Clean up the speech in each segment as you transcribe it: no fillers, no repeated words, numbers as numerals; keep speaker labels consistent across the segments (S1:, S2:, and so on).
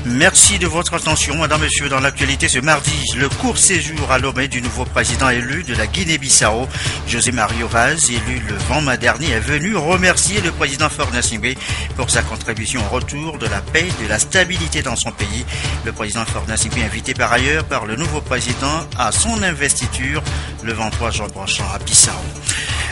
S1: Merci de votre attention, Madame, Monsieur. Dans l'actualité ce mardi, le court séjour à Lomé du nouveau président élu de la Guinée-Bissau, José Mario Vaz, élu le vendredi dernier, est venu remercier le président Faure Gnassingbé pour sa contribution au retour de la paix et de la stabilité dans son pays. Le président Faure Gnassingbé, invité par ailleurs par le nouveau président à son investiture le 23 juin prochain à Bissau.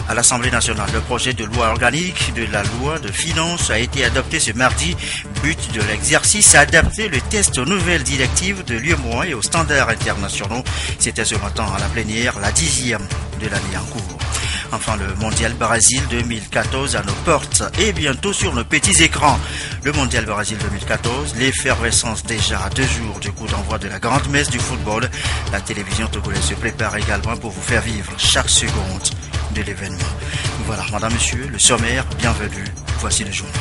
S1: À l'Assemblée nationale, le projet de loi organique de la loi de finances a été adopté ce mardi. But de l'exercice, adapter le test aux nouvelles directives de l'UEMOA et aux standards internationaux. C'était ce matin à la plénière, la 10e de l'année en cours. Enfin, le Mondial Brésil 2014 à nos portes et bientôt sur nos petits écrans. Le Mondial Brésil 2014, l'effervescence déjà à 2 jours du coup d'envoi de la grande messe du football. La télévision togolaise se prépare également pour vous faire vivre chaque seconde de l'événement. Voilà, Madame, Monsieur, le sommaire, bienvenue. Voici le journal.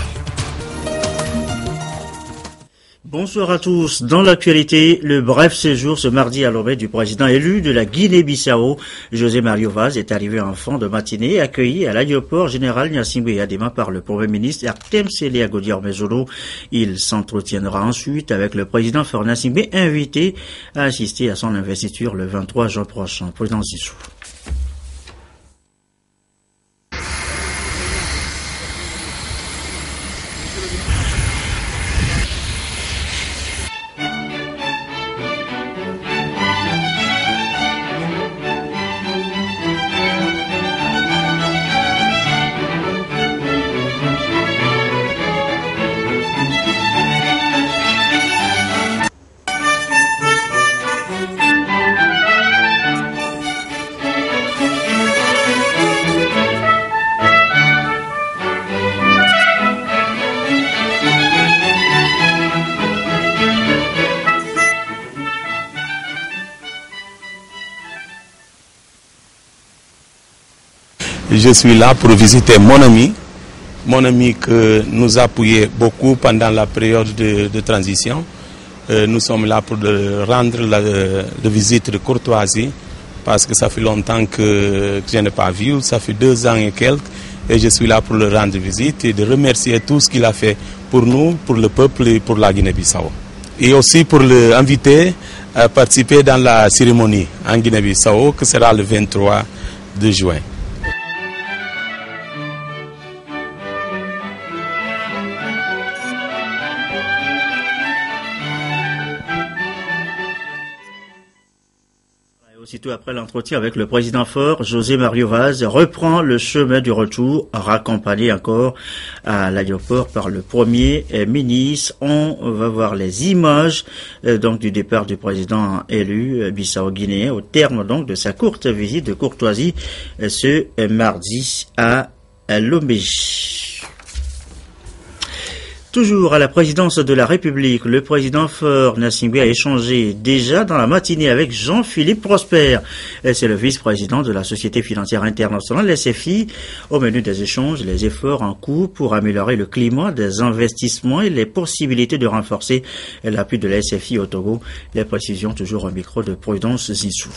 S1: Bonsoir à tous. Dans l'actualité, le bref séjour ce mardi à Lomé du président élu de la Guinée-Bissau, José Mario Vaz, est arrivé en fin de matinée, accueilli à l'aéroport général Gnassingbé Adema par le Premier ministre Artem Sele Agodior-Mezolo. Il s'entretiendra ensuite avec le président Faure Gnassingbé, invité à assister à son investiture le 23 juin prochain. Président Zissou.
S2: Je suis là pour visiter mon ami que nous a appuyé beaucoup pendant la période de transition. Nous sommes là pour rendre la visite de courtoisie parce que ça fait longtemps que je n'ai pas vu, ça fait 2 ans et quelques, et je suis là pour le rendre visite et de remercier tout ce qu'il a fait pour nous, pour le peuple et pour la Guinée-Bissau. Et aussi pour l'inviter à participer dans la cérémonie en Guinée-Bissau qui sera le 23 de juin.
S1: Aussitôt après l'entretien avec le président Faure, José Mario Vaz reprend le chemin du retour, raccompagné encore à l'aéroport par le Premier ministre. On va voir les images donc du départ du président élu bissau-guinéen au terme donc de sa courte visite de courtoisie ce mardi à Lomé. Toujours à la présidence de la République, le président Faure Gnassingbé a échangé déjà dans la matinée avec Jean-Philippe Prosper. C'est le vice-président de la Société financière internationale, SFI. Au menu des échanges, les efforts en cours pour améliorer le climat des investissements et les possibilités de renforcer l'appui de la SFI au Togo. Les précisions toujours au micro de Prudence Zissou.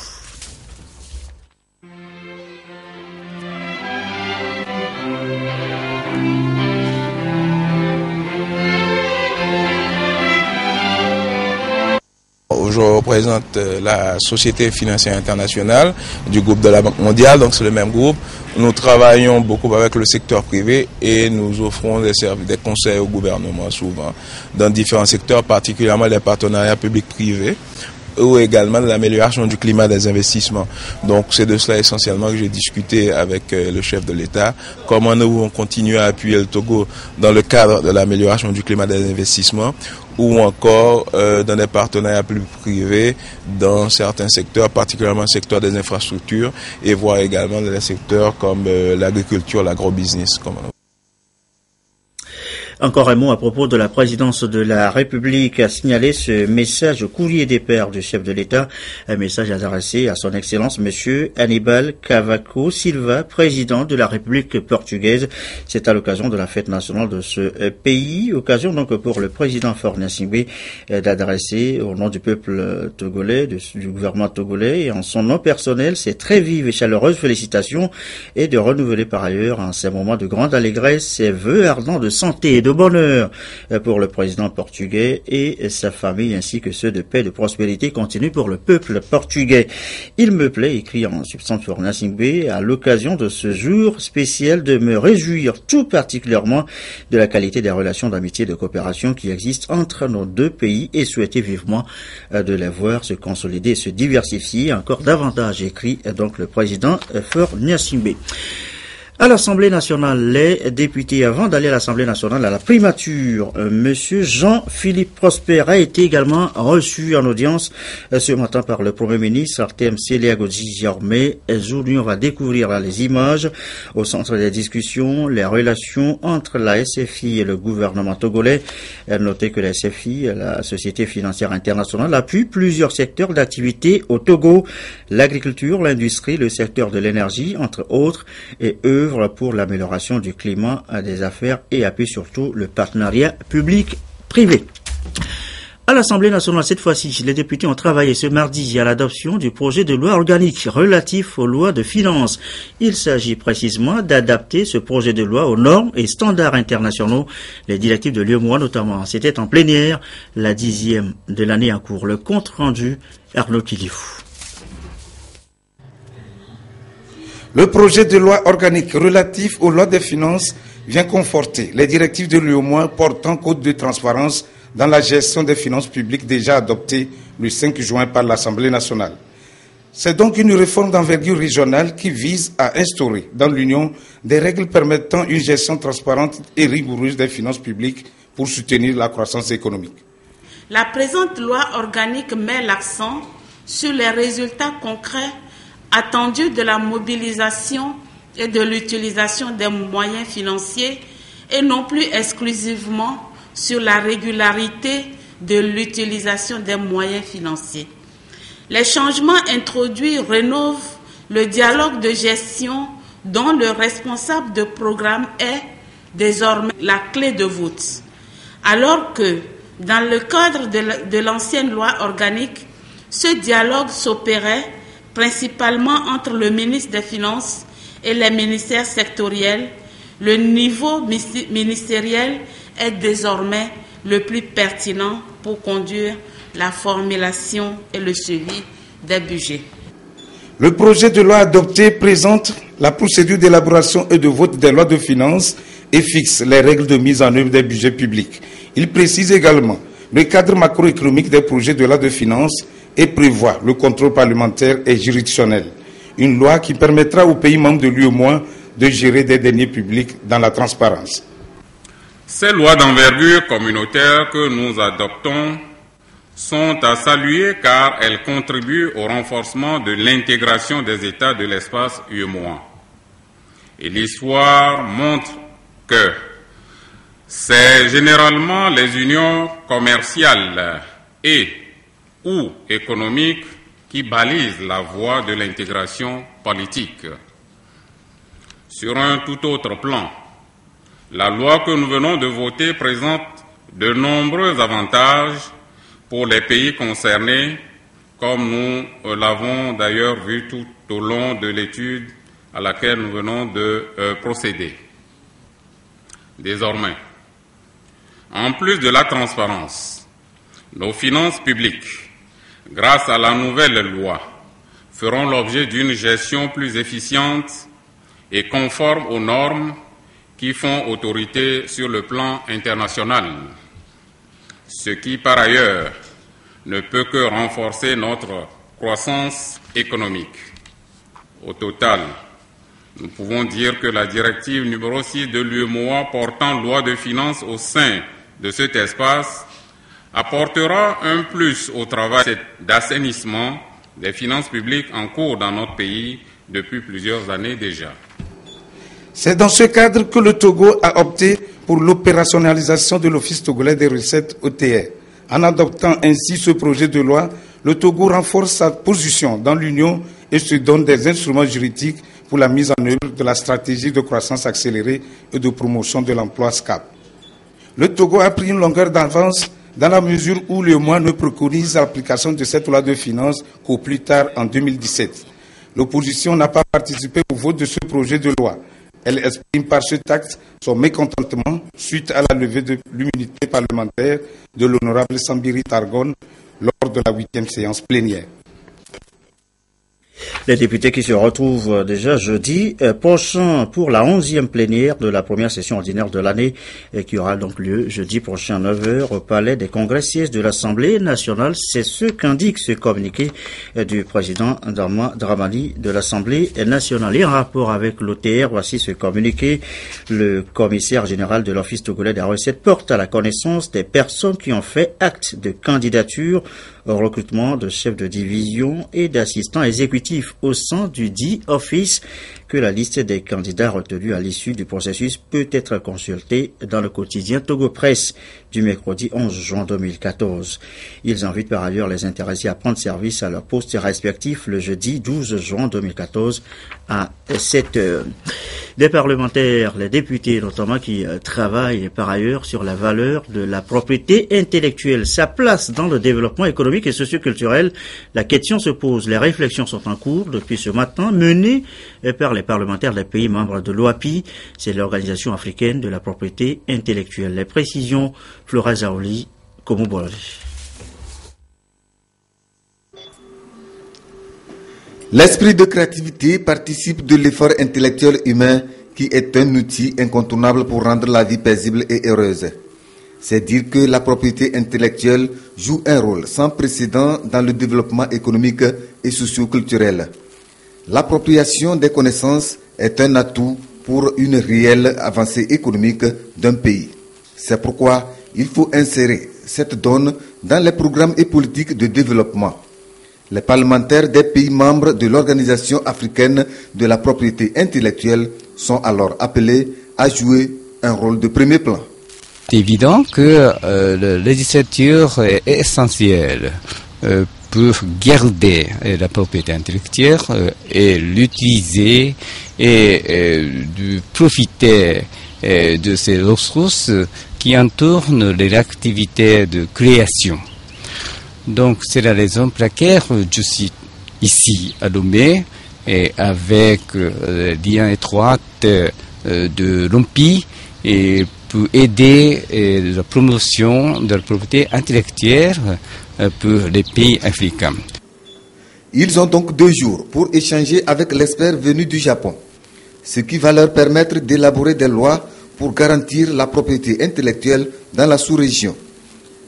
S3: Je représente la Société financière internationale du groupe de la Banque mondiale, donc c'est le même groupe. Nous travaillons beaucoup avec le secteur privé et nous offrons des conseils au gouvernement souvent dans différents secteurs, particulièrement les partenariats publics-privés ou également l'amélioration du climat des investissements. Donc c'est de cela essentiellement que j'ai discuté avec le chef de l'État, comment nous pouvons continuer à appuyer le Togo dans le cadre de l'amélioration du climat des investissements ou encore dans des partenariats publics-privés dans certains secteurs, particulièrement le secteur des infrastructures et voir également dans les secteurs comme l'agriculture, l'agrobusiness.
S1: Encore un mot à propos de la présidence de la République a signalé ce message au courrier des pairs du chef de l'État, un message adressé à son Excellence Monsieur Aníbal Cavaco Silva, président de la République portugaise. C'est à l'occasion de la fête nationale de ce pays, occasion donc pour le président Faure Gnassingbé d'adresser au nom du peuple togolais, du gouvernement togolais et en son nom personnel ses très vives et chaleureuses félicitations et de renouveler par ailleurs en ces moments de grande allégresse ses vœux ardents de santé et de bonheur pour le président portugais et sa famille, ainsi que ceux de paix et de prospérité continue pour le peuple portugais. Il me plaît, écrit en substance pour Gnassingbé, à l'occasion de ce jour spécial, de me réjouir tout particulièrement de la qualité des relations d'amitié et de coopération qui existent entre nos deux pays et souhaiter vivement de les voir se consolider et se diversifier encore davantage, écrit donc le président Faure Gnassingbé. À l'Assemblée nationale, les députés, avant d'aller à l'Assemblée nationale, à la primature, Monsieur Jean-Philippe Prosper a été également reçu en audience ce matin par le Premier ministre Artem Seliagodzi-Jarmé. Aujourd'hui, on va découvrir là les images au centre des discussions, les relations entre la SFI et le gouvernement togolais. Notez que la SFI, la Société financière internationale, appuie plusieurs secteurs d'activité au Togo, l'agriculture, l'industrie, le secteur de l'énergie, entre autres, et eux pour l'amélioration du climat des affaires et appuie surtout le partenariat public-privé. À l'Assemblée nationale, cette fois-ci, les députés ont travaillé ce mardi à l'adoption du projet de loi organique relatif aux lois de finances. Il s'agit précisément d'adapter ce projet de loi aux normes et standards internationaux, les directives de l'UEMOA notamment. C'était en plénière, la 10e de l'année en cours. Le compte rendu, Arnaud Kilifou.
S4: Le projet de loi organique relatif aux lois des finances vient conforter les directives de l'UEMOA portant code de transparence dans la gestion des finances publiques déjà adoptées le 5 juin par l'Assemblée nationale. C'est donc une réforme d'envergure régionale qui vise à instaurer dans l'Union des règles permettant une gestion transparente et rigoureuse des finances publiques pour soutenir la croissance économique.
S5: La présente loi organique met l'accent sur les résultats concrets attendus de la mobilisation et de l'utilisation des moyens financiers et non plus exclusivement sur la régularité de l'utilisation des moyens financiers. Les changements introduits rénovent le dialogue de gestion dont le responsable de programme est désormais la clé de voûte. Alors que, dans le cadre de l'ancienne loi organique, ce dialogue s'opérait principalement entre le ministre des Finances et les ministères sectoriels, le niveau ministériel est désormais le plus pertinent pour conduire la formulation et le suivi des budgets.
S4: Le projet de loi adopté présente la procédure d'élaboration et de vote des lois de finances et fixe les règles de mise en œuvre des budgets publics. Il précise également le cadre macroéconomique des projets de loi de finances et prévoit le contrôle parlementaire et juridictionnel. Une loi qui permettra aux pays membres de l'UEMOA de gérer des deniers publics dans la transparence.
S6: Ces lois d'envergure communautaire que nous adoptons sont à saluer car elles contribuent au renforcement de l'intégration des États de l'espace UEMOA. Et l'histoire montre que c'est généralement les unions commerciales et ou économiques qui balisent la voie de l'intégration politique. Sur un tout autre plan, la loi que nous venons de voter présente de nombreux avantages pour les pays concernés, comme nous l'avons d'ailleurs vu tout au long de l'étude à laquelle nous venons de procéder. Désormais, en plus de la transparence, nos finances publiques, grâce à la nouvelle loi, feront l'objet d'une gestion plus efficiente et conforme aux normes qui font autorité sur le plan international, ce qui, par ailleurs, ne peut que renforcer notre croissance économique. Au total, nous pouvons dire que la directive numéro 6 de l'UEMOA portant loi de finances au sein de cet espace apportera un plus au travail d'assainissement des finances publiques en cours dans notre pays depuis plusieurs années déjà.
S4: C'est dans ce cadre que le Togo a opté pour l'opérationnalisation de l'Office togolais des recettes OTR. En adoptant ainsi ce projet de loi, le Togo renforce sa position dans l'Union et se donne des instruments juridiques pour la mise en œuvre de la stratégie de croissance accélérée et de promotion de l'emploi SCAP. Le Togo a pris une longueur d'avance dans la mesure où l'UEMOA ne préconise l'application de cette loi de finances qu'au plus tard en 2017. L'opposition n'a pas participé au vote de ce projet de loi. Elle exprime par ce texte son mécontentement suite à la levée de l'immunité parlementaire de l'honorable Sambiri Targon lors de la 8e séance plénière.
S1: Les députés qui se retrouvent déjà jeudi prochain pour la 11e plénière de la première session ordinaire de l'année qui aura donc lieu jeudi prochain à 9h au palais des congrès sièges de l'Assemblée nationale. C'est ce qu'indique ce communiqué du président Dramani de l'Assemblée nationale. Et en rapport avec l'OTR, voici ce communiqué. Le commissaire général de l'Office togolais des recettes porte à la connaissance des personnes qui ont fait acte de candidature au recrutement de chefs de division et d'assistants exécutifs au sein du dit office que la liste des candidats retenus à l'issue du processus peut être consultée dans le quotidien Togo Presse du mercredi 11 juin 2014. Ils invitent par ailleurs les intéressés à prendre service à leur poste respectif le jeudi 12 juin 2014 à 7h. Les parlementaires, les députés notamment qui travaillent par ailleurs sur la valeur de la propriété intellectuelle, sa place dans le développement économique et socio-culturel. La question se pose, les réflexions sont en cours depuis ce matin menées par les parlementaires des pays membres de l'OAPI, c'est l'Organisation africaine de la propriété intellectuelle. Les précisions, Flora Zaoli, Komobolari.
S7: L'esprit de créativité participe de l'effort intellectuel humain qui est un outil incontournable pour rendre la vie paisible et heureuse. C'est dire que la propriété intellectuelle joue un rôle sans précédent dans le développement économique et socio-culturel. L'appropriation des connaissances est un atout pour une réelle avancée économique d'un pays. C'est pourquoi il faut insérer cette donne dans les programmes et politiques de développement. Les parlementaires des pays membres de l'Organisation africaine de la propriété intellectuelle sont alors appelés à jouer un rôle de premier plan.
S8: C'est évident que la législature est essentielle pour garder la propriété intellectuelle et l'utiliser et de profiter de ces ressources qui entourent les activités de création. Donc c'est la raison pour laquelle je suis ici à Lomé et avec lien étroit de l'OMPI et pour aider la promotion de la propriété intellectuelle pour les pays africains.
S7: Ils ont donc 2 jours pour échanger avec l'expert venu du Japon, ce qui va leur permettre d'élaborer des lois pour garantir la propriété intellectuelle dans la sous-région.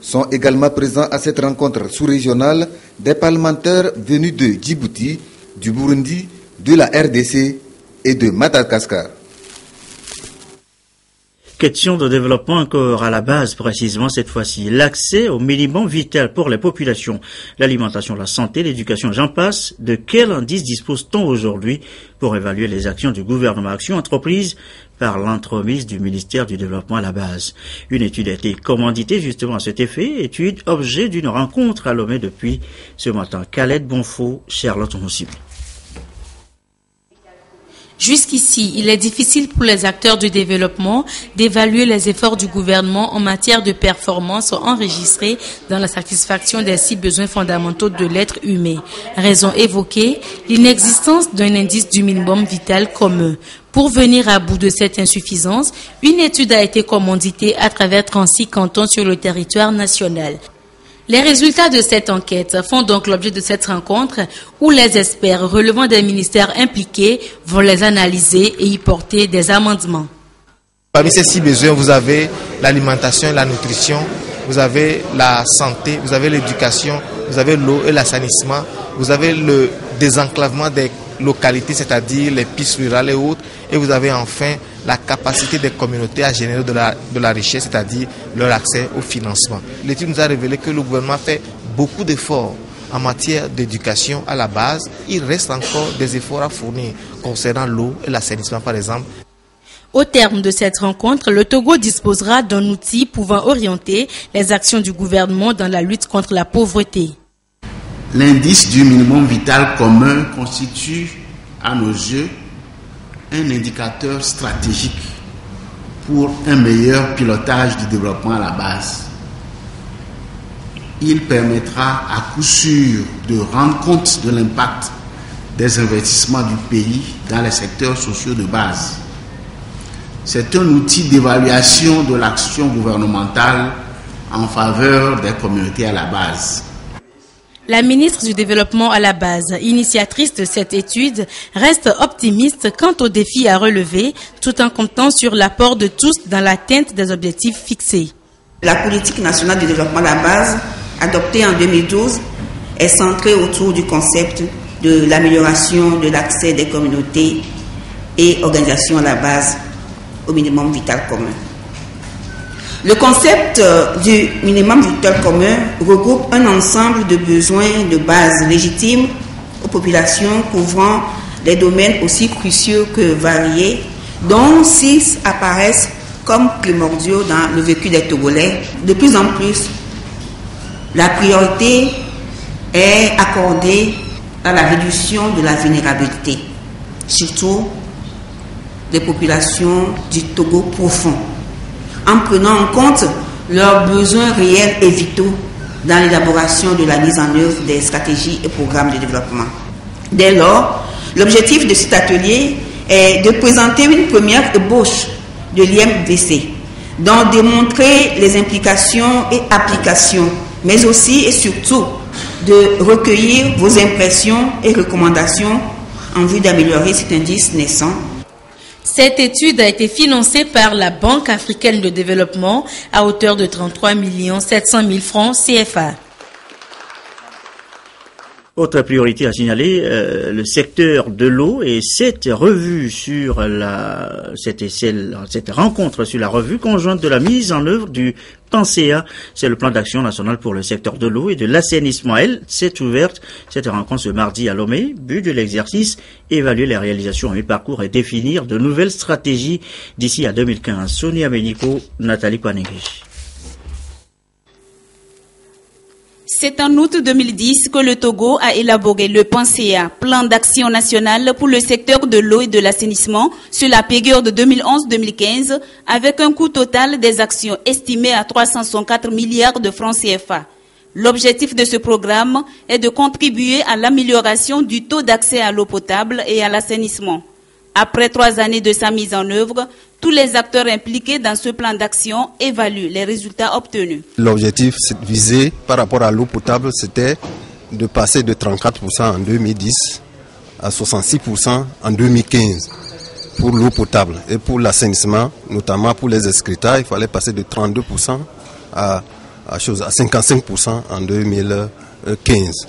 S7: Sont également présents à cette rencontre sous-régionale des parlementaires venus de Djibouti, du Burundi, de la RDC et de Madagascar.
S1: Question de développement encore à la base, précisément cette fois-ci. L'accès au minimum vital pour les populations, l'alimentation, la santé, l'éducation, j'en passe. De quel indice dispose-t-on aujourd'hui pour évaluer les actions du gouvernement, actions entreprises par l'entremise du ministère du Développement à la base? Une étude a été commanditée justement à cet effet, étude objet d'une rencontre à Lomé depuis ce matin. Khaled Bonfo, Charlotte Moussimi.
S9: Jusqu'ici, il est difficile pour les acteurs du développement d'évaluer les efforts du gouvernement en matière de performance enregistrés dans la satisfaction des 6 besoins fondamentaux de l'être humain. Raison évoquée, l'inexistence d'un indice du minimum vital commun. Pour venir à bout de cette insuffisance, une étude a été commanditée à travers 36 cantons sur le territoire national. Les résultats de cette enquête font donc l'objet de cette rencontre où les experts relevant des ministères impliqués vont les analyser et y porter des amendements.
S10: Parmi ces 6 besoins, vous avez l'alimentation et la nutrition, vous avez la santé, vous avez l'éducation, vous avez l'eau et l'assainissement, vous avez le désenclavement des localités, c'est-à-dire les pistes rurales et autres, et vous avez enfin la capacité des communautés à générer de la richesse, c'est-à-dire leur accès au financement. L'étude nous a révélé que le gouvernement fait beaucoup d'efforts en matière d'éducation à la base. Il reste encore des efforts à fournir concernant l'eau et l'assainissement, par exemple.
S9: Au terme de cette rencontre, le Togo disposera d'un outil pouvant orienter les actions du gouvernement dans la lutte contre la pauvreté.
S11: L'indice du minimum vital commun constitue, à nos yeux, un indicateur stratégique pour un meilleur pilotage du développement à la base. Il permettra à coup sûr de rendre compte de l'impact des investissements du pays dans les secteurs sociaux de base. C'est un outil d'évaluation de l'action gouvernementale en faveur des communautés à la base.
S9: La ministre du Développement à la base, initiatrice de cette étude, reste optimiste quant aux défis à relever, tout en comptant sur l'apport de tous dans l'atteinte des objectifs fixés.
S12: La politique nationale du développement à la base, adoptée en 2012, est centrée autour du concept de l'amélioration de l'accès des communautés et organisations à la base au minimum vital commun. Le concept du minimum vital commun regroupe un ensemble de besoins de base légitimes aux populations couvrant des domaines aussi cruciaux que variés, dont 6 apparaissent comme primordiaux dans le vécu des Togolais. De plus en plus, la priorité est accordée à la réduction de la vulnérabilité, surtout des populations du Togo profond, en prenant en compte leurs besoins réels et vitaux dans l'élaboration de la mise en œuvre des stratégies et programmes de développement. Dès lors, l'objectif de cet atelier est de présenter une première ébauche de l'IMVC, d'en démontrer les implications et applications, mais aussi et surtout de recueillir vos impressions et recommandations en vue d'améliorer cet indice naissant.
S9: Cette étude a été financée par la Banque africaine de développement à hauteur de 33 700 000 francs CFA.
S1: Autre priorité à signaler, le secteur de l'eau et cette revue sur cette rencontre sur la revue conjointe de la mise en œuvre du PANSEA, c'est le plan d'action national pour le secteur de l'eau et de l'assainissement. Elle s'est ouverte, cette rencontre ce mardi à Lomé. But de l'exercice, évaluer les réalisations à mi-parcours et définir de nouvelles stratégies d'ici à 2015. Sonia Beniko, Nathalie Panegui.
S13: C'est en août 2010 que le Togo a élaboré le PANSEA, plan d'action national pour le secteur de l'eau et de l'assainissement sur la période 2011-2015, avec un coût total des actions estimé à 364 milliards de francs CFA. L'objectif de ce programme est de contribuer à l'amélioration du taux d'accès à l'eau potable et à l'assainissement. Après 3 années de sa mise en œuvre, tous les acteurs impliqués dans ce plan d'action évaluent les résultats obtenus.
S14: L'objectif visé par rapport à l'eau potable, c'était de passer de 34% en 2010 à 66% en 2015 pour l'eau potable. Et pour l'assainissement, notamment pour les excrétas, il fallait passer de 32% à 55% en 2015.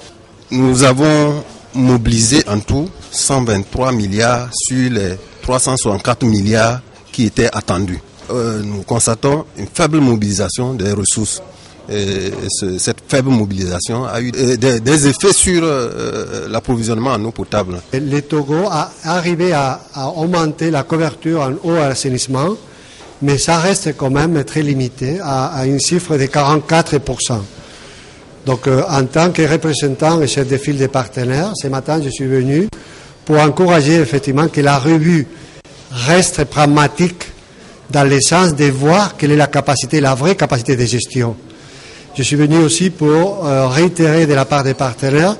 S14: Nous avons mobilisé en tout 123 milliards sur les 364 milliards qui étaient attendus. Nous constatons une faible mobilisation des ressources. Et cette faible mobilisation a eu des effets sur l'approvisionnement en eau potable.
S15: Le Togo a arrivé à augmenter la couverture en eau et assainissement, mais ça reste quand même très limité à une chiffre de 44%. Donc en tant que représentant et chef de file des partenaires, ce matin je suis venu pour encourager effectivement que la revue reste pragmatique dans le sens de voir quelle est la capacité, la vraie capacité de gestion. Je suis venu aussi pour réitérer de la part des partenaires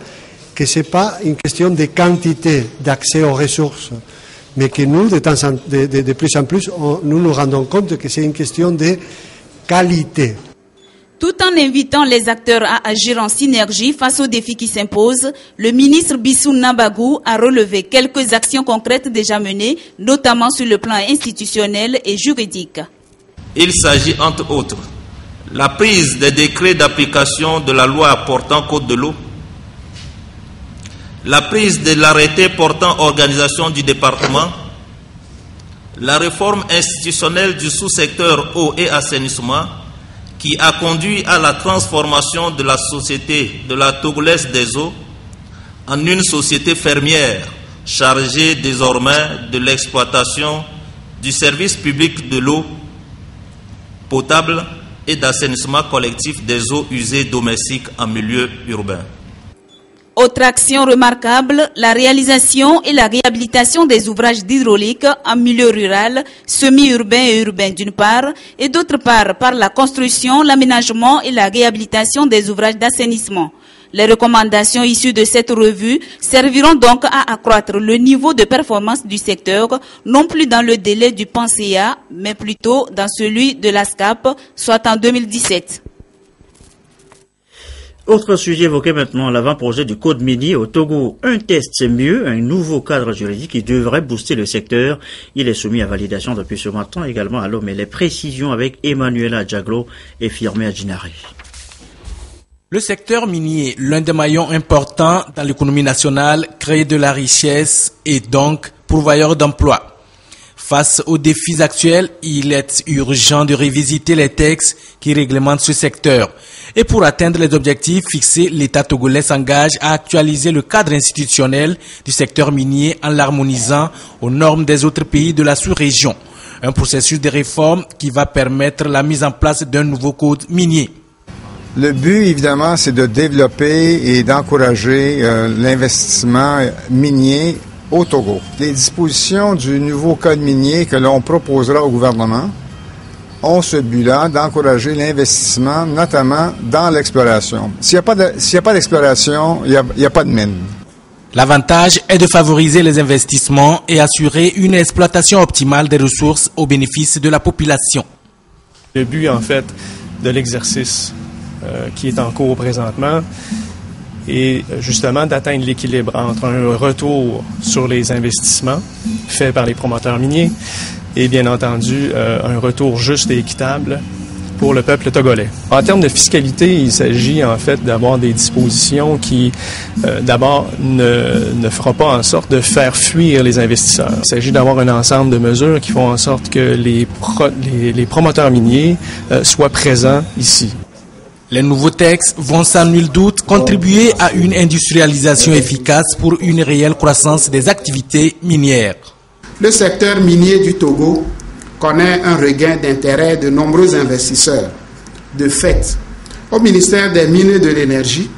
S15: que ce n'est pas une question de quantité d'accès aux ressources, mais que nous, de plus en plus, nous nous rendons compte que c'est une question de qualité.
S13: Tout en invitant les acteurs à agir en synergie face aux défis qui s'imposent, le ministre Bissou Nabagou a relevé quelques actions concrètes déjà menées, notamment sur le plan institutionnel et juridique.
S16: Il s'agit entre autres la prise des décrets d'application de la loi portant code de l'eau, la prise de l'arrêté portant organisation du département, la réforme institutionnelle du sous-secteur eau et assainissement, qui a conduit à la transformation de la société de la Togolaise des eaux en une société fermière chargée désormais de l'exploitation du service public de l'eau potable et d'assainissement collectif des eaux usées domestiques en milieu urbain.
S13: Autre action remarquable, la réalisation et la réhabilitation des ouvrages d'hydraulique en milieu rural, semi-urbain et urbain d'une part, et d'autre part par la construction, l'aménagement et la réhabilitation des ouvrages d'assainissement. Les recommandations issues de cette revue serviront donc à accroître le niveau de performance du secteur, non plus dans le délai du PANSEA, mais plutôt dans celui de l'ASCAP, soit en 2017.
S1: Autre sujet évoqué maintenant, l'avant-projet du code minier au Togo. Un test, c'est mieux, un nouveau cadre juridique qui devrait booster le secteur. Il est soumis à validation depuis ce matin également à l'homme. Et les précisions avec Emmanuela Diaglo et Firmé Adjinari.
S17: Le secteur minier, l'un des maillons importants dans l'économie nationale, crée de la richesse et donc pourvoyeur d'emplois. Face aux défis actuels, il est urgent de revisiter les textes qui réglementent ce secteur. Et pour atteindre les objectifs fixés, l'État togolais s'engage à actualiser le cadre institutionnel du secteur minier en l'harmonisant aux normes des autres pays de la sous-région. Un processus de réforme qui va permettre la mise en place d'un nouveau code minier.
S18: Le but, évidemment, c'est de développer et d'encourager l'investissement minier au Togo. Les dispositions du nouveau code minier que l'on proposera au gouvernement ont ce but-là d'encourager l'investissement, notamment dans l'exploration. S'il n'y a pas d'exploration, il n'y a pas de mine.
S17: L'avantage est de favoriser les investissements et assurer une exploitation optimale des ressources au bénéfice de la population.
S19: Le but, en fait, de l'exercice qui est en cours présentement est justement d'atteindre l'équilibre entre un retour sur les investissements faits par les promoteurs miniers et bien entendu un retour juste et équitable pour le peuple togolais. En termes de fiscalité, il s'agit en fait d'avoir des dispositions qui d'abord ne feront pas en sorte de faire fuir les investisseurs. Il s'agit d'avoir un ensemble de mesures qui font en sorte que les promoteurs miniers soient présents ici.
S17: Les nouveaux textes vont sans nul doute contribuer à une industrialisation efficace pour une réelle croissance des activités minières.
S20: Le secteur minier du Togo connaît un regain d'intérêt de nombreux investisseurs. De fait, au ministère des Mines et de l'Énergie,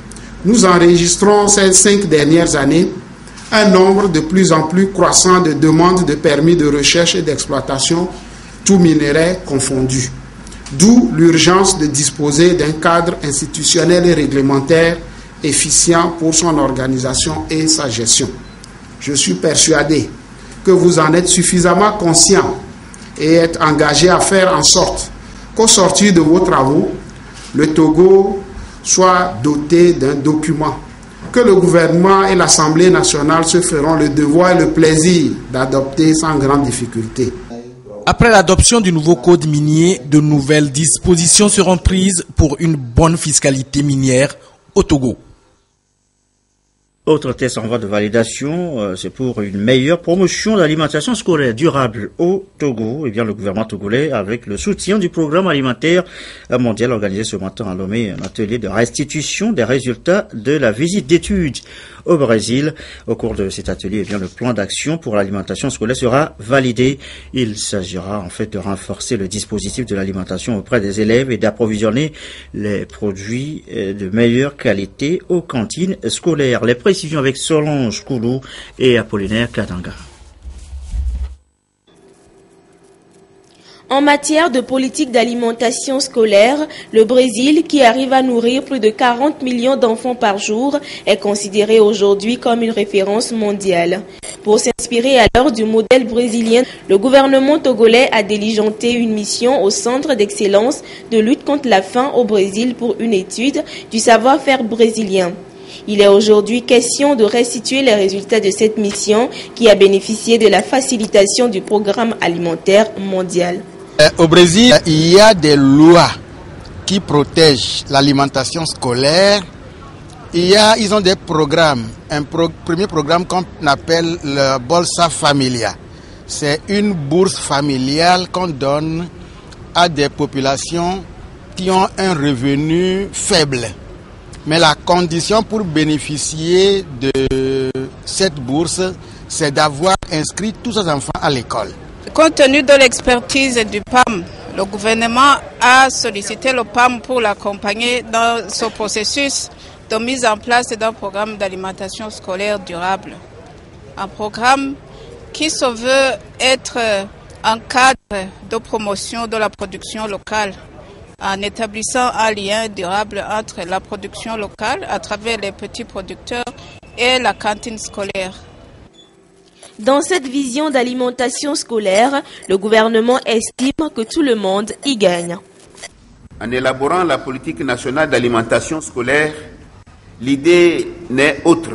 S20: nous enregistrons ces 5 dernières années un nombre de plus en plus croissant de demandes de permis de recherche et d'exploitation, tous minerais confondus. D'où l'urgence de disposer d'un cadre institutionnel et réglementaire efficient pour son organisation et sa gestion. Je suis persuadé que vous en êtes suffisamment conscient et êtes engagé à faire en sorte qu'au sortir de vos travaux, le Togo soit doté d'un document que le gouvernement et l'Assemblée nationale se feront le devoir et le plaisir d'adopter sans grande difficulté.
S17: Après l'adoption du nouveau code minier, de nouvelles dispositions seront prises pour une bonne fiscalité minière au Togo.
S1: Autre test en voie de validation, c'est pour une meilleure promotion de l'alimentation scolaire durable au Togo. Eh bien, le gouvernement togolais, avec le soutien du programme alimentaire mondial organisé ce matin à Lomé, un atelier de restitution des résultats de la visite d'études au Brésil. Au cours de cet atelier, eh bien, le plan d'action pour l'alimentation scolaire sera validé. Il s'agira en fait de renforcer le dispositif de l'alimentation auprès des élèves et d'approvisionner les produits de meilleure qualité aux cantines scolaires. Les précisions avec Solange Koulou et Apollinaire Kadanga.
S21: En matière de politique d'alimentation scolaire, le Brésil, qui arrive à nourrir plus de 40 millions d'enfants par jour, est considéré aujourd'hui comme une référence mondiale. Pour s'inspirer alors du modèle brésilien, le gouvernement togolais a diligenté une mission au Centre d'excellence de lutte contre la faim au Brésil pour une étude du savoir-faire brésilien. Il est aujourd'hui question de restituer les résultats de cette mission qui a bénéficié de la facilitation du programme alimentaire mondial.
S22: Au Brésil, il y a des lois qui protègent l'alimentation scolaire. Ils ont des programmes. Un premier programme qu'on appelle le Bolsa Familia. C'est une bourse familiale qu'on donne à des populations qui ont un revenu faible. Mais la condition pour bénéficier de cette bourse, c'est d'avoir inscrit tous ses enfants à l'école.
S23: Compte tenu de l'expertise du PAM, le gouvernement a sollicité le PAM pour l'accompagner dans ce processus de mise en place d'un programme d'alimentation scolaire durable. Un programme qui se veut être un cadre de promotion de la production locale en établissant un lien durable entre la production locale à travers les petits producteurs et la cantine scolaire.
S21: Dans cette vision d'alimentation scolaire, le gouvernement estime que tout le monde y gagne.
S2: En élaborant la politique nationale d'alimentation scolaire, l'idée n'est autre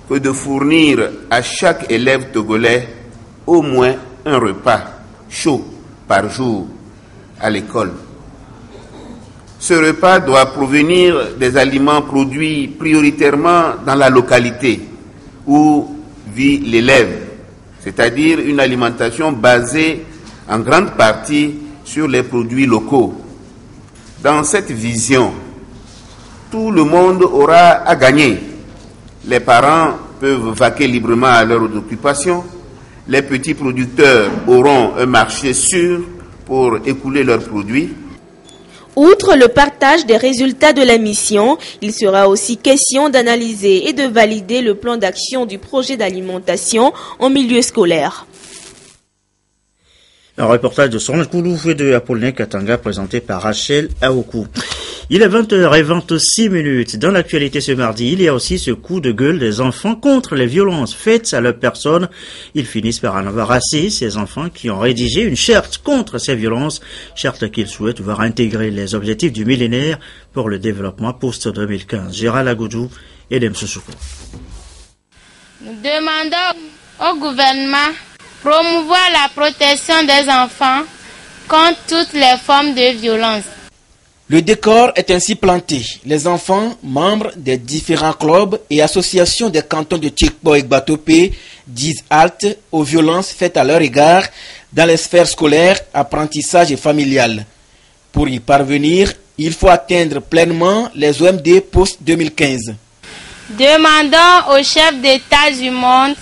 S2: que de fournir à chaque élève togolais au moins un repas chaud par jour à l'école. Ce repas doit provenir des aliments produits prioritairement dans la localité où vit l'élève, c'est-à-dire une alimentation basée en grande partie sur les produits locaux. Dans cette vision, tout le monde aura à gagner. Les parents peuvent vaquer librement à leurs occupations. Les petits producteurs auront un marché sûr pour écouler leurs produits.
S21: Outre le partage des résultats de la mission, il sera aussi question d'analyser et de valider le plan d'action du projet d'alimentation en milieu scolaire.
S1: Un reportage de Solange Koulou et de Apollinaire Katanga présenté par Rachel Aokou. Il est 20h26. Dans l'actualité ce mardi, il y a aussi ce coup de gueule des enfants contre les violences faites à leur personne. Ils finissent par en embarrasser ces enfants qui ont rédigé une charte contre ces violences, charte qu'ils souhaitent voir intégrer les objectifs du millénaire pour le développement post-2015. Gérald Agoudou et Demsoussouko.
S3: Nous demandons au gouvernement de promouvoir la protection des enfants contre toutes les formes de violence.
S17: Le décor est ainsi planté. Les enfants, membres des différents clubs et associations des cantons de Tchekpo et Gbatopé, disent halte aux violences faites à leur égard dans les sphères scolaires, apprentissage et familiales. Pour y parvenir, il faut atteindre pleinement les OMD post-2015.
S3: Demandons aux chefs d'État du monde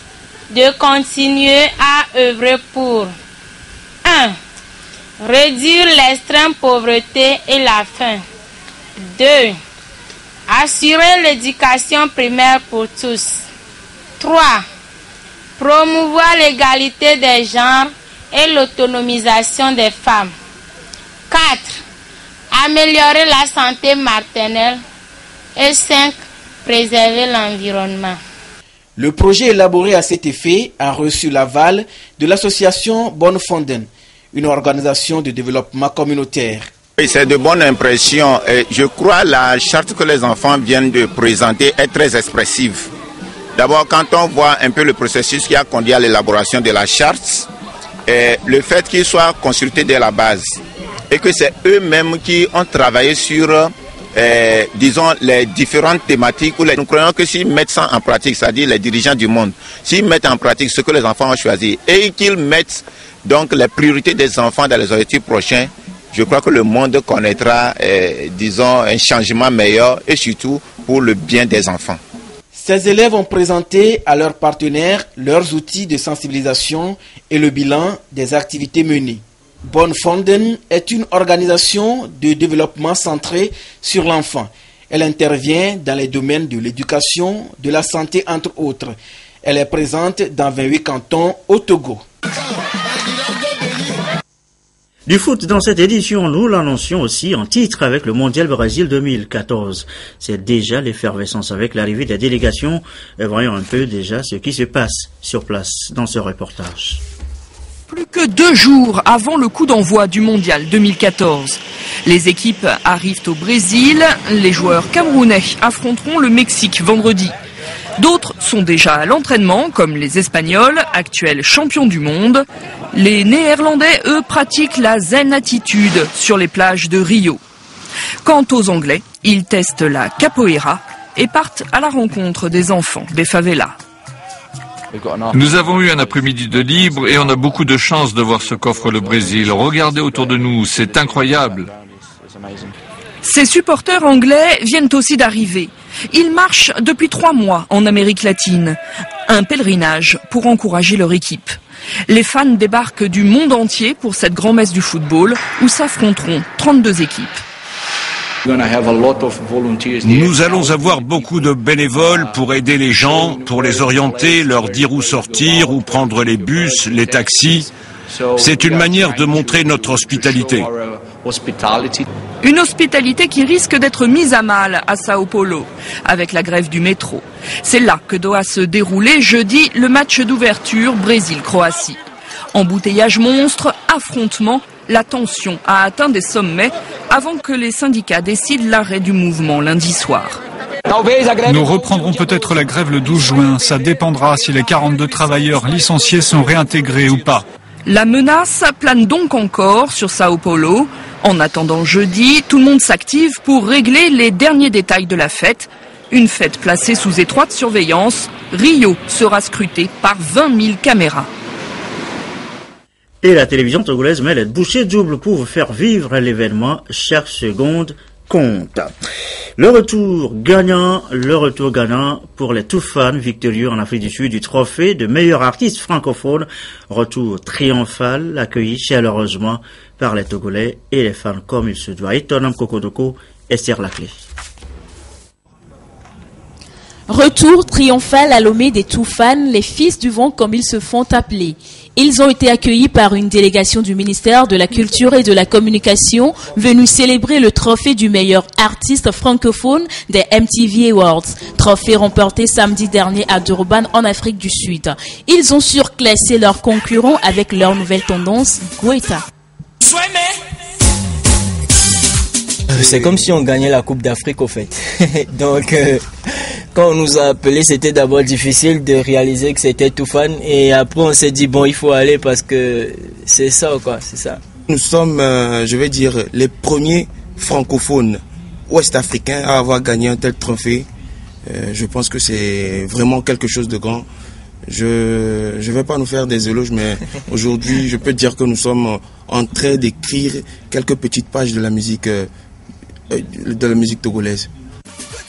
S3: de continuer à œuvrer pour 1. Réduire l'extrême pauvreté et la faim. 2. Assurer l'éducation primaire pour tous. 3. Promouvoir l'égalité des genres et l'autonomisation des femmes. 4. Améliorer la santé maternelle. Et 5. Préserver l'environnement.
S17: Le projet élaboré à cet effet a reçu l'aval de l'association Bonfonden, une organisation de développement communautaire.
S5: C'est de bonnes impressions. Je crois que la charte que les enfants viennent de présenter est très expressive. D'abord, quand on voit un peu le processus qui a conduit à l'élaboration de la charte, le fait qu'ils soient consultés dès la base et que c'est eux-mêmes qui ont travaillé sur disons, les différentes thématiques où nous croyons que s'ils mettent ça en pratique, c'est-à-dire les dirigeants du monde, s'ils mettent en pratique ce que les enfants ont choisi et qu'ils mettent donc les priorités des enfants dans les objectifs prochains, je crois que le monde connaîtra, disons, un changement meilleur et surtout pour le bien des enfants.
S17: Ces élèves ont présenté à leurs partenaires leurs outils de sensibilisation et le bilan des activités menées. Bonfonden est une organisation de développement centrée sur l'enfant. Elle intervient dans les domaines de l'éducation, de la santé entre autres. Elle est présente dans 28 cantons au Togo.
S1: Du foot dans cette édition, nous l'annoncions aussi en titre avec le Mondial Brésil 2014. C'est déjà l'effervescence avec l'arrivée des délégations. Et voyons un peu déjà ce qui se passe sur place dans ce reportage.
S24: Plus que 2 jours avant le coup d'envoi du Mondial 2014. Les équipes arrivent au Brésil. Les joueurs camerounais affronteront le Mexique vendredi. D'autres sont déjà à l'entraînement, comme les Espagnols, actuels champions du monde. Les Néerlandais, eux, pratiquent la zen attitude sur les plages de Rio. Quant aux Anglais, ils testent la capoeira et partent à la rencontre des enfants des favelas.
S25: Nous avons eu un après-midi de libre et on a beaucoup de chance de voir ce qu'offre le Brésil. Regardez autour de nous, c'est incroyable.
S24: Ces supporters anglais viennent aussi d'arriver. Ils marchent depuis 3 mois en Amérique latine. Un pèlerinage pour encourager leur équipe. Les fans débarquent du monde entier pour cette grand-messe du football où s'affronteront 32 équipes.
S4: Nous allons avoir beaucoup de bénévoles pour aider les gens, pour les orienter, leur dire où sortir, où prendre les bus, les taxis. C'est une manière de montrer notre hospitalité.
S24: Une hospitalité qui risque d'être mise à mal à Sao Paulo, avec la grève du métro. C'est là que doit se dérouler jeudi le match d'ouverture Brésil-Croatie. Embouteillage monstre, affrontement, la tension a atteint des sommets avant que les syndicats décident l'arrêt du mouvement lundi soir.
S6: Nous reprendrons peut-être la grève le 12 juin. Ça dépendra si les 42 travailleurs licenciés sont réintégrés ou pas.
S24: La menace plane donc encore sur Sao Paulo. En attendant jeudi, tout le monde s'active pour régler les derniers détails de la fête. Une fête placée sous étroite surveillance. Rio sera scrutée par 20 000 caméras.
S1: Et la télévision togolaise met les bouchées doubles pour faire vivre l'événement. Chaque seconde compte. Le retour gagnant pour les Toufan victorieux en Afrique du Sud du trophée de meilleur artiste francophone. Retour triomphal accueilli chaleureusement par les Togolais et les fans comme il se doit. Etonam Kokodoko, Esther Laclé.
S7: Retour triomphal à Lomé des Toufan, les fils du vent comme ils se font appeler. Ils ont été accueillis par une délégation du ministère de la Culture et de la Communication venue célébrer le trophée du meilleur artiste francophone des MTV Awards. Trophée remporté samedi dernier à Durban en Afrique du Sud. Ils ont surclassé leurs concurrents avec leur nouvelle tendance, Guetta.
S8: C'est comme si on gagnait la Coupe d'Afrique au fait. Donc quand on nous a appelés, c'était d'abord difficile de réaliser que c'était Toufan et après on s'est dit bon, il faut aller parce que c'est ça quoi, c'est ça.
S10: Nous sommes, je vais dire, les premiers francophones ouest-africains à avoir gagné un tel trophée. Je pense que c'est vraiment quelque chose de grand. Je vais pas nous faire des éloges, mais aujourd'hui, je peux dire que nous sommes en train d'écrire quelques petites pages de la musique togolaise.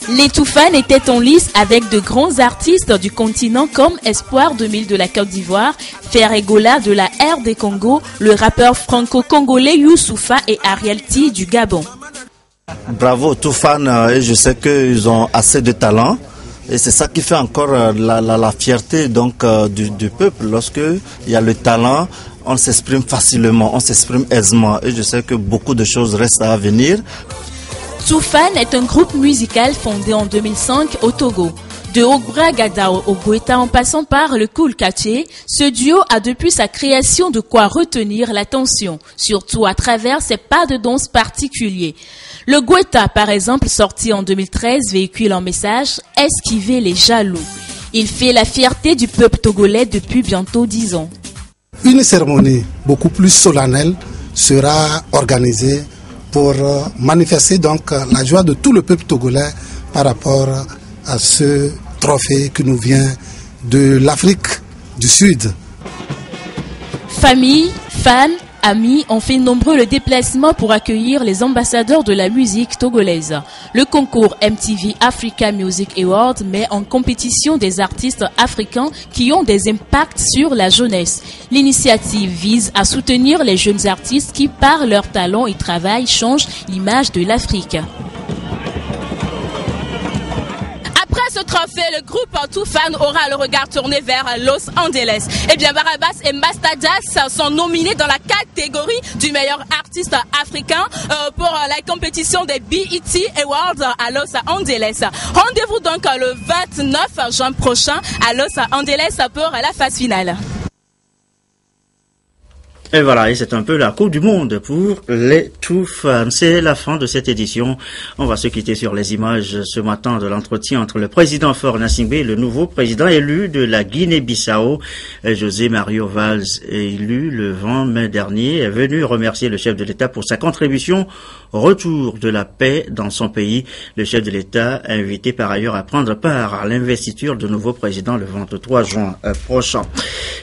S7: Les Toufan étaient en lice avec de grands artistes du continent comme Espoir 2000 de la Côte d'Ivoire, Ferregola de la RD Congo, le rappeur franco-congolais Youssoufa et Ariel T du Gabon.
S26: Bravo Toufan, et je sais qu'ils ont assez de talent. Et c'est ça qui fait encore la fierté donc, du peuple. Lorsque il y a le talent, on s'exprime facilement, on s'exprime aisément. Et je sais que beaucoup de choses restent à venir.
S7: Toufan est un groupe musical fondé en 2005 au Togo. De Obragada au Guetta en passant par le Kool Kaché, ce duo a depuis sa création de quoi retenir l'attention, surtout à travers ses pas de danse particuliers. Le Guetta, par exemple, sorti en 2013, véhicule un message « Esquiver les jaloux ». Il fait la fierté du peuple togolais depuis bientôt 10 ans.
S27: Une cérémonie beaucoup plus solennelle sera organisée pour manifester donc la joie de tout le peuple togolais par rapport à ce trophée qui nous vient de l'Afrique du Sud.
S7: Famille, fans, amis ont fait nombreux le déplacement pour accueillir les ambassadeurs de la musique togolaise. Le concours MTV Africa Music Awards met en compétition des artistes africains qui ont des impacts sur la jeunesse. L'initiative vise à soutenir les jeunes artistes qui, par leur talent et travail, changent l'image de l'Afrique. Après ce trophée, le groupe Toufan aura le regard tourné vers Los Angeles. Eh bien, Barabas et Mastajas sont nominés dans la catégorie du meilleur artiste africain pour la compétition des BET Awards à Los Angeles. Rendez-vous donc le 29 juin prochain à Los Angeles pour la phase finale.
S1: Et voilà, et c'est un peu la Coupe du Monde pour les Toufan. C'est la fin de cette édition. On va se quitter sur les images ce matin de l'entretien entre le président Faure Gnassingbé et le nouveau président élu de la Guinée-Bissau, José Mario Vaz, élu le 20 mai dernier, est venu remercier le chef de l'État pour sa contribution au retour de la paix dans son pays. Le chef de l'État a invité par ailleurs à prendre part à l'investiture du nouveau président le 23 juin prochain.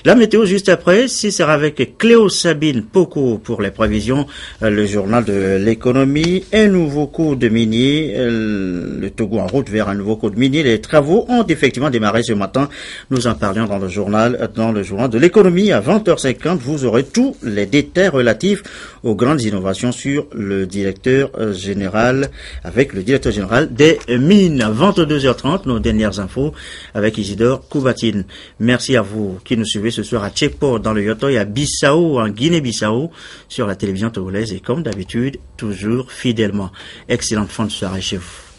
S1: La météo juste après, ce sera avec Cléo Sabine Poko pour les prévisions. Le journal de l'économie. Un nouveau code minier. Le Togo en route vers un nouveau code minier. Les travaux ont effectivement démarré ce matin. Nous en parlions dans le journal de l'économie. À 20h50, vous aurez tous les détails relatifs aux grandes innovations sur le directeur général, avec le directeur général des mines. 22h30, nos dernières infos avec Isidore Koubatine. Merci à vous qui nous suivez ce soir à Tchekport dans le Yoto et à Bissau, en Guinée-Bissau, sur la télévision togolaise et comme d'habitude, toujours fidèlement. Excellente fin de soirée chez vous.